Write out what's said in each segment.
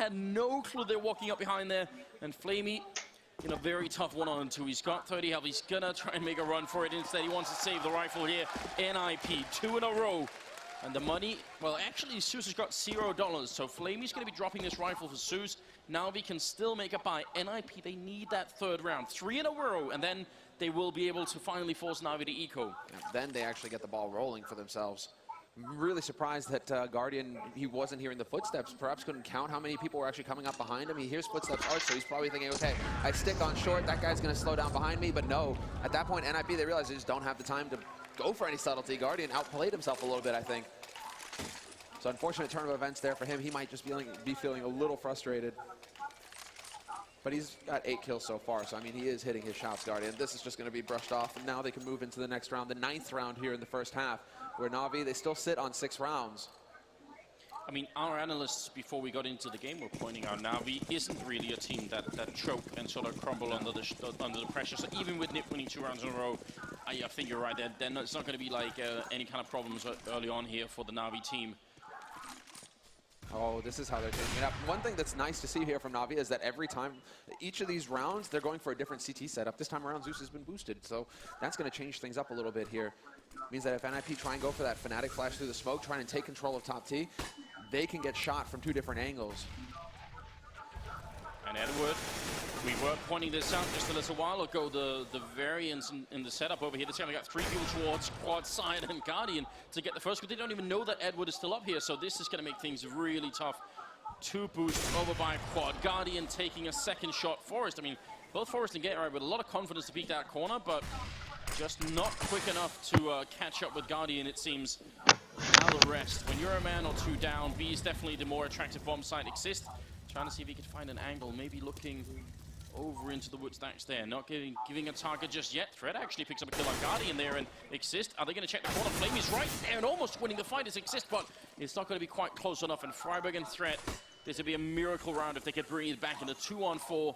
had no clue they're walking up behind there. And Flamey in a very tough 1-on-2. He's got 30 health. He's gonna try and make a run for it. Instead, he wants to save the rifle here. NIP, 2 in a row. And the money, well, actually, Zeus has got $0. So Flamey's going to be dropping this rifle for Zeus. Navi can still make a buy. NIP, they need that 3rd round. 3 in a row, and then they will be able to finally force Navi to eco. And then they actually get the ball rolling for themselves. I'm really surprised that Guardian, he wasn't hearing the footsteps. Perhaps couldn't count how many people were actually coming up behind him. He hears footsteps arch, so he's probably thinking, okay, I stick on short, that guy's going to slow down behind me. But no, at that point, NIP, they realize they just don't have the time to go for any subtlety. Guardian outplayed himself a little bit, I think. So unfortunate turn of events there for him. He might just be feeling a little frustrated. But he's got 8 kills so far, so I mean, he is hitting his shots, Guardian. This is just going to be brushed off, and now they can move into the next round, the 9th round here in the first half, where Navi, they still sit on 6 rounds. I mean, our analysts, before we got into the game, were pointing out Navi isn't really a team that choke and sort of crumble under the pressure. So even with Nip winning 2 rounds in a row, I think you're right. It's not going to be like any kind of problems early on here for the Navi team. Oh, this is how they're changing it up. One thing that's nice to see here from Navi is that every time, each of these rounds, they're going for a different CT setup. This time around, Zeus has been boosted, so that's going to change things up a little bit here. Means that if NIP try and go for that Fnatic flash through the smoke, trying to take control of top T, they can get shot from 2 different angles. And Edward, we were pointing this out just a little while ago, the variance in the setup over here. This time we got 3 people towards quad side and Guardian to get the first, but they don't even know that Edward is still up here, so this is going to make things really tough. 2 boosts over by quad. Guardian taking a 2nd shot. Forrest, I mean, both Forrest and Get right with a lot of confidence to peek that corner, but just not quick enough to catch up with Guardian, it seems. Now the rest. When you're a man or 2 down, B is definitely the more attractive bomb site. Exist, trying to see if he could find an angle, maybe looking over into the wood stacks there. Not giving a target just yet. Threat actually picks up a kill on Guardian there, and Exist, are they going to check the corner? Flame is right there and almost winning the fight as Exist, but it's not going to be quite close enough. And Freiburg and Threat, this would be a miracle round if they could bring it back in a 2-on-4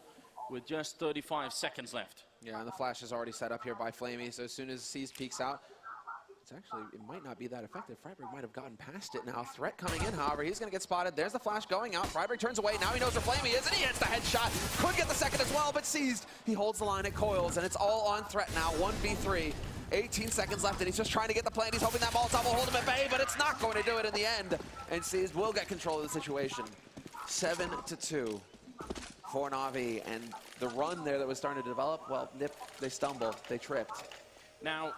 with just 35 seconds left. Yeah, and the flash is already set up here by Flamey, so as soon as C's peeks out, it might not be that effective. Freiburg might have gotten past it now. Threat coming in, however, he's going to get spotted. There's the flash going out. Freiburg turns away. Now he knows where Flamey is, and he hits the headshot. Could get the 2nd as well, but seized. He holds the line at coils, and it's all on Threat now. 1v3. 18 seconds left, and he's just trying to get the plant. He's hoping that Molotov will hold him at bay, but it's not going to do it in the end. And Seized will get control of the situation. 7-2 for Navi, and the run there that was starting to develop, well, Nip, they stumbled, they tripped. Now,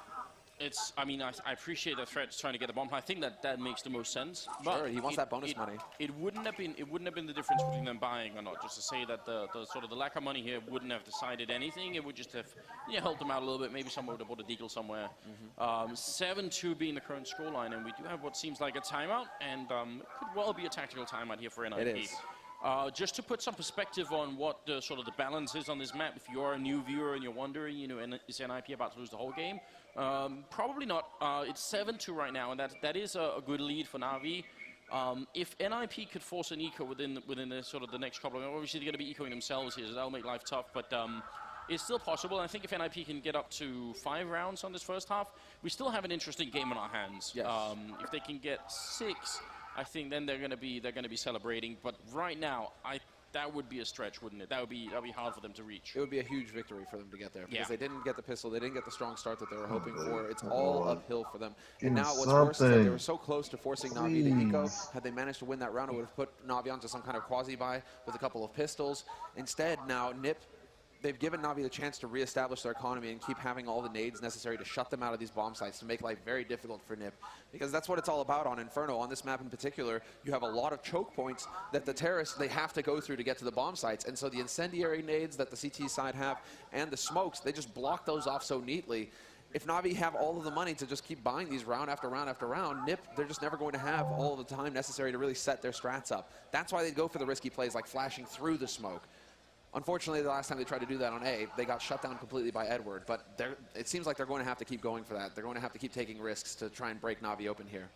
I mean, I appreciate that Threat's trying to get the bomb. I think that makes the most sense. Sure, he wants that bonus money. It wouldn't have been the difference between them buying or not. Just to say that the sort of the lack of money here wouldn't have decided anything. It would just have helped them out a little bit. Maybe someone would have bought a deagle somewhere. 7-2 being the current scoreline, and we do have what seems like a timeout, and it could well be a tactical timeout here for NIP. It is. Just to put some perspective on what the sort of the balance is on this map, if you're a new viewer and you're wondering, is NIP about to lose the whole game? Probably not. It's 7-2 right now, and that is a good lead for Navi. If NIP could force an eco within the sort of the next couple of, obviously they're going to be ecoing themselves here, so that'll make life tough, but it's still possible. I think if NIP can get up to 5 rounds on this first half, we still have an interesting game on our hands. Yes. If they can get 6, I think then they're going to be celebrating. But right now, that would be a stretch, wouldn't it? That would be hard for them to reach. It would be a huge victory for them to get there, because Yeah. they didn't get the pistol, they didn't get the strong start that they were hoping for. It's all uphill for them. And now what's worse is that they were so close to forcing Navi to eco. Had they managed to win that round, it would have put Navi onto some kind of quasi-buy with a couple of pistols. Instead, now Nip, they've given Navi the chance to reestablish their economy and keep having all the nades necessary to shut them out of these bomb sites, to make life very difficult for Nip. Because that's what it's all about on Inferno. On this map in particular, you have a lot of choke points that the terrorists, they have to go through to get to the bomb sites. And so the incendiary nades that the CT side have and the smokes, they just block those off so neatly. If Navi have all of the money to just keep buying these round after round after round, Nip, they're just never going to have all of the time necessary to really set their strats up. That's why they go for the risky plays like flashing through the smoke. Unfortunately, the last time they tried to do that on A, they got shut down completely by Edward, but it seems like they're going to have to keep going for that. They're going to have to keep taking risks to try and break Navi open here.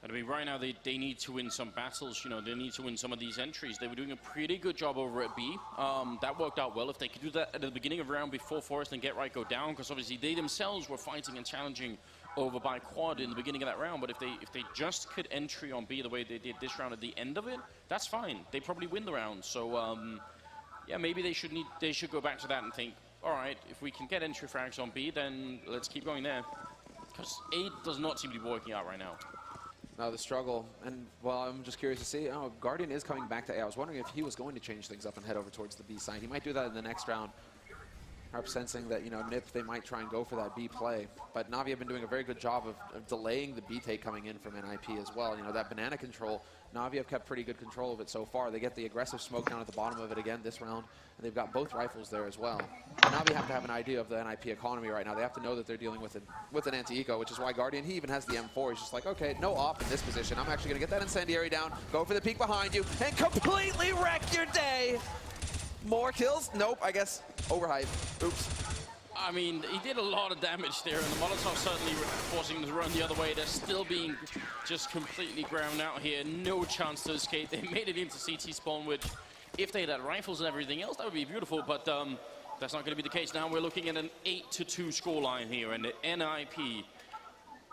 I mean, right now they need to win some battles, they need to win some of these entries. They were doing a pretty good job over at B. That worked out well. If they could do that at the beginning of round before Forrest and Get Right go down, because obviously they themselves were fighting and challenging over by quad in the beginning of that round, but if they just could entry on B the way they did this round at the end of it, that's fine. They probably win the round. So yeah, maybe they should go back to that and think, all right, if we can get entry frags on B, then let's keep going there. Because A does not seem to be working out right now. Now the struggle, and well, I'm just curious to see. Oh, Guardian is coming back to A. I was wondering if he was going to change things up and head over towards the B side. He might do that in the next round. Perhaps sensing that, you know, Nip, they might try and go for that B play. But Na'Vi have been doing a very good job of delaying the B take coming in from NIP as well. You know, that banana control, Na'Vi have kept pretty good control of it so far. They get the aggressive smoke down at the bottom of it again this round, and they've got both rifles there as well. Na'Vi have to have an idea of the NIP economy right now. They have to know that they're dealing with an anti-eco, which is why Guardian, he even has the M4. He's just like, okay, no op in this position. I'm actually going to get that incendiary down, go for the peek behind you, and completely wreck your day. More kills? Nope, I guess overhype. Oops. I mean, he did a lot of damage there, and the Molotov certainly forcing him to run the other way. They're still being just completely ground out here. No chance to escape. They made it into CT spawn, which, if they had rifles and everything else, that would be beautiful, but that's not going to be the case. Now we're looking at an 8-2 scoreline here, and the NIP,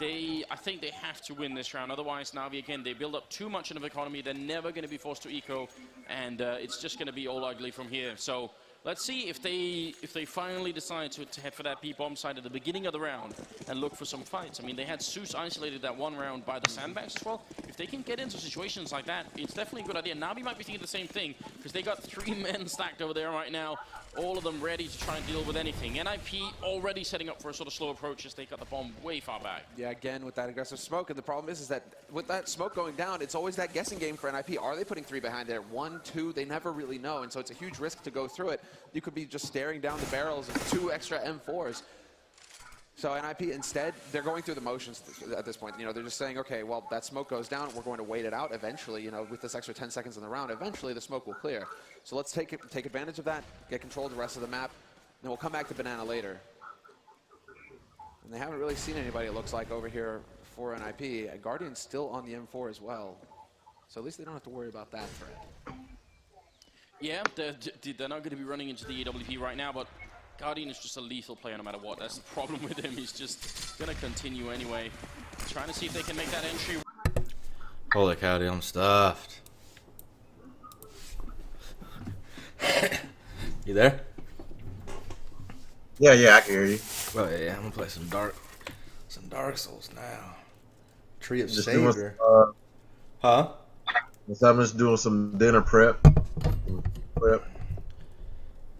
I think they have to win this round. Otherwise, Na'Vi, again, they build up too much of an economy. They're never going to be forced to eco, and it's just going to be all ugly from here. So let's see if they finally decide to head for that B-bomb side at the beginning of the round and look for some fights. I mean, they had Zeus isolated that one round by the sandbags as well. If they can get into situations like that, it's definitely a good idea. Na'Vi might be thinking the same thing, because they got 3 men stacked over there right now, all of them ready to try and deal with anything. NIP already setting up for a sort of slow approach as they got the bomb way far back. Yeah, again, with that aggressive smoke, and the problem is that with that smoke going down, it's always that guessing game for NIP. Are they putting 3 behind there? 1, 2, they never really know, and so it's a huge risk to go through it. You could be just staring down the barrels of 2 extra M4s. So NIP, instead, they're going through the motions at this point. You know, they're just saying, okay, well, that smoke goes down. We're going to wait it out eventually, you know, with this extra 10 seconds in the round. Eventually, the smoke will clear. So let's take advantage of that, get control of the rest of the map, then we'll come back to Banana later. And they haven't really seen anybody, it looks like, over here for NIP. And Guardian's still on the M4 as well. So at least they don't have to worry about that threat. Yeah, they're not going to be running into the AWP right now, but Guardian is just a lethal player no matter what. That's the problem with him. He's just going to continue anyway. Trying to see if they can make that entry. Holy cow, dude, I'm stuffed. You there? Yeah, I can hear you. Well, yeah, I'm gonna play some Dark Souls now. Tree of Just Savior. doing, Huh? so I'm just doing some dinner prep. What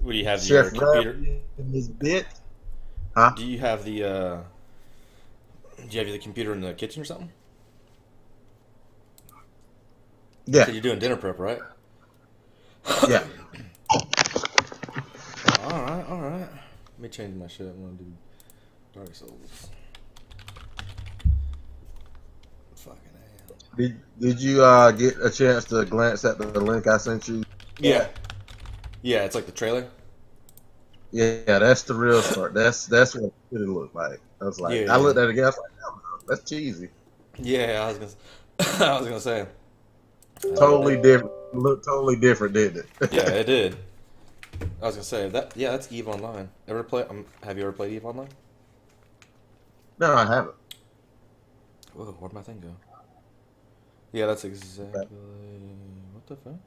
do you have? Chef Your computer? in this bit. Huh? Do you have the computer in the kitchen or something? Yeah. So you're doing dinner prep, right? Yeah. All right. Let me change my shit. I'm gonna do Dark Souls. Fucking hell. Did you get a chance to glance at the link I sent you? Yeah. Yeah, it's like the trailer. Yeah, that's the real start. That's what it should look like. I was like, Yeah. I looked at it again. I was like, no, that's cheesy. Yeah, I was gonna say. Totally different. Looked totally different, didn't it? Yeah, it did. I was gonna say that. Yeah, that's EVE Online. Have you ever played EVE Online? No, I haven't. Whoa, where'd my thing go? Yeah, that's exactly. What the fuck?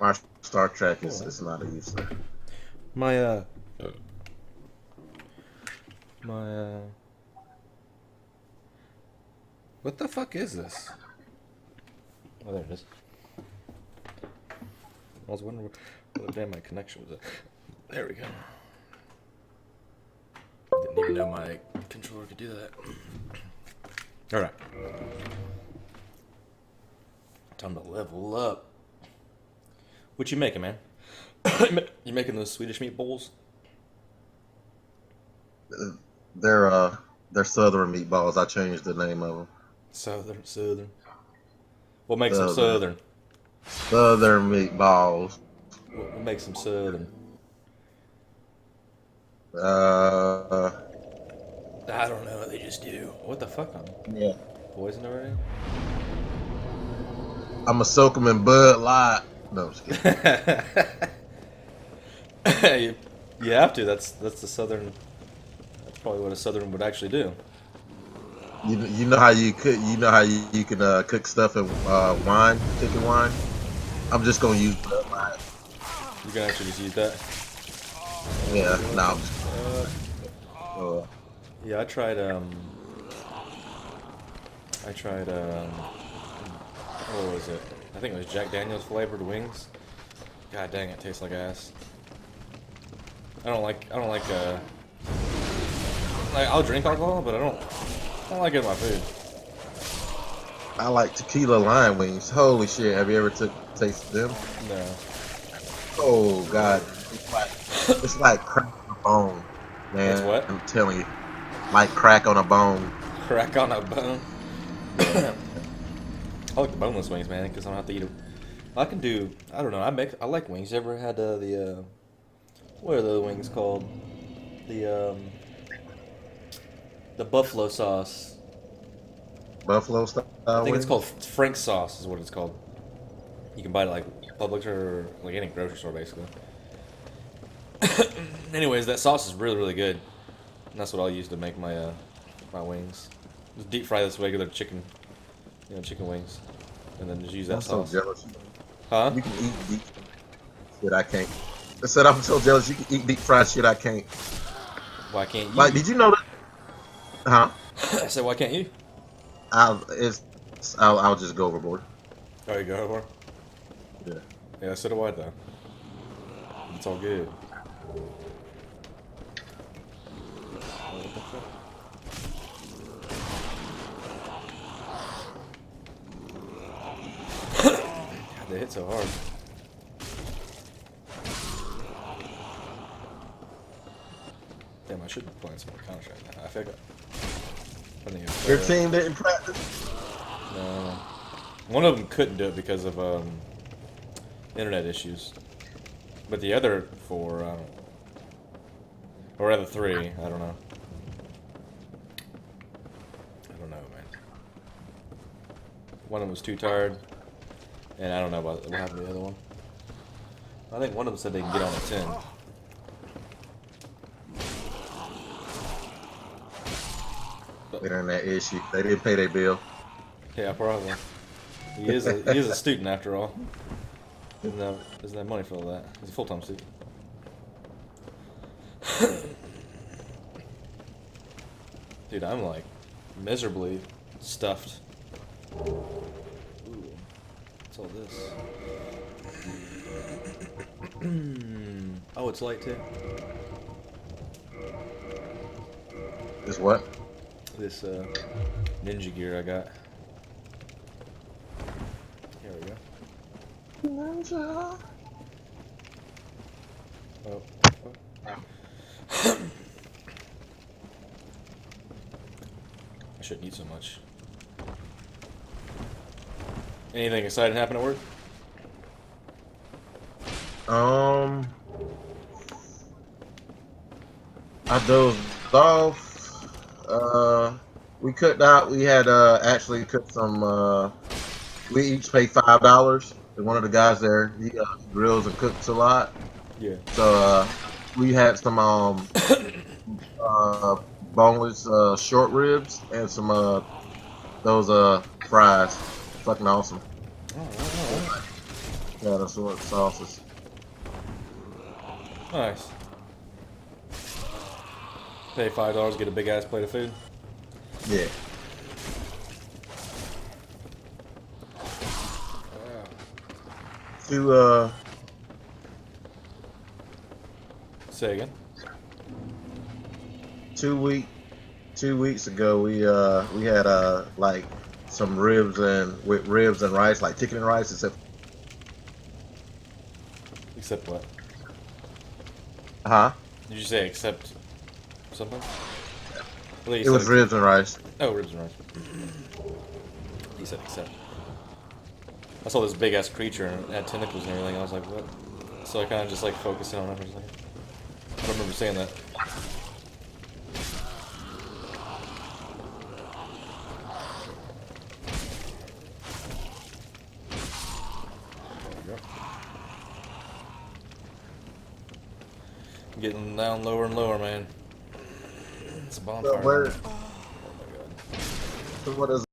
My Star Trek is not easy. My what the fuck is this? Oh, there it is. I was wondering what the damn my connection was at. There we go. Didn't even know my controller could do that. All right. Time to level up. What you making, man? You making those Swedish meatballs? They're Southern meatballs. I changed the name of them. Southern. What makes them Southern? Southern meatballs. What makes them Southern? I don't know. They just do. What the fuck? Yeah. Poison already? I'ma soak them in Bud Light. No, I'm just kidding. Hey, You have to. That's the southern. That's probably what a southern would actually do. You know how you cook. You know how you can cook stuff in wine, cooking wine. I'm just gonna use wine. You can actually just use that. Yeah, no. Yeah, I tried. What was it? I think it was Jack Daniel's flavored wings. God dang, it tastes like ass. Like, I'll drink alcohol, but I don't like it in my food. I like tequila lime wings. Holy shit! Have you ever tasted them? No. Oh god, it's like crack on a bone, man. It's what? I'm telling you, like crack on a bone. Crack on a bone. I like the boneless wings, man, because I don't have to eat them. I can do. I don't know. I like wings. You ever had the what are the wings called? The buffalo sauce. Buffalo style. I think wings? it's called Frank sauce. Is what it's called. You can buy it like Publix or like any grocery store, basically. Anyways, that sauce is really, really good. And that's what I'll use to make my my wings. Just deep fry this regular chicken, chicken wings, and then just use that I'm sauce. so jealous. Huh? You can eat deep shit I can't. I said I'm so jealous. You can eat deep fried shit I can't. Why can't you? Like, did you know that? Huh? I said, why can't you? I'll just go overboard. Oh, you go over? Yeah. Yeah, so do I, though. It's all good. God, they hit so hard. Damn, I should be playing some more Counter-Strike now. I feel like Your team didn't practice. No. One of them couldn't do it because of internet issues. But the other four, or rather three, I don't know. I don't know, man. One of them was too tired, and I don't know about what happened to the other one. I think one of them said they can get on a 10. Internet issue. They didn't pay their bill. Yeah, probably. He is a student after all. Doesn't have money for all that. He's a full-time student. Dude, I'm like miserably stuffed. Ooh, what's all this? Oh, it's light too. Is what? This ninja gear I got. Here we go. Ninja. Oh. I shouldn't eat so much. Anything exciting happen at work? I dozed off. We cooked out. We had actually cooked some. We each paid $5. And one of the guys there, he grills and cooks a lot. Yeah. So we had some boneless short ribs and some those fries. Fucking awesome. Oh, Yeah, that's what sauces. nice. Pay $5, get a big ass plate of food. Yeah. To Say again. 2 weeks ago we had like some ribs and rice, like chicken and rice, Except what? huh? Did you say except something? Well, you It said was ribs and rice. Oh, ribs and rice. You said except. I saw this big ass creature and it had tentacles and everything. I was like, what? So I kind of just like focused in on it for a second. I don't remember saying that. There we go. Getting down lower and lower, man. It's a bonfire. So where? Oh my god. So what is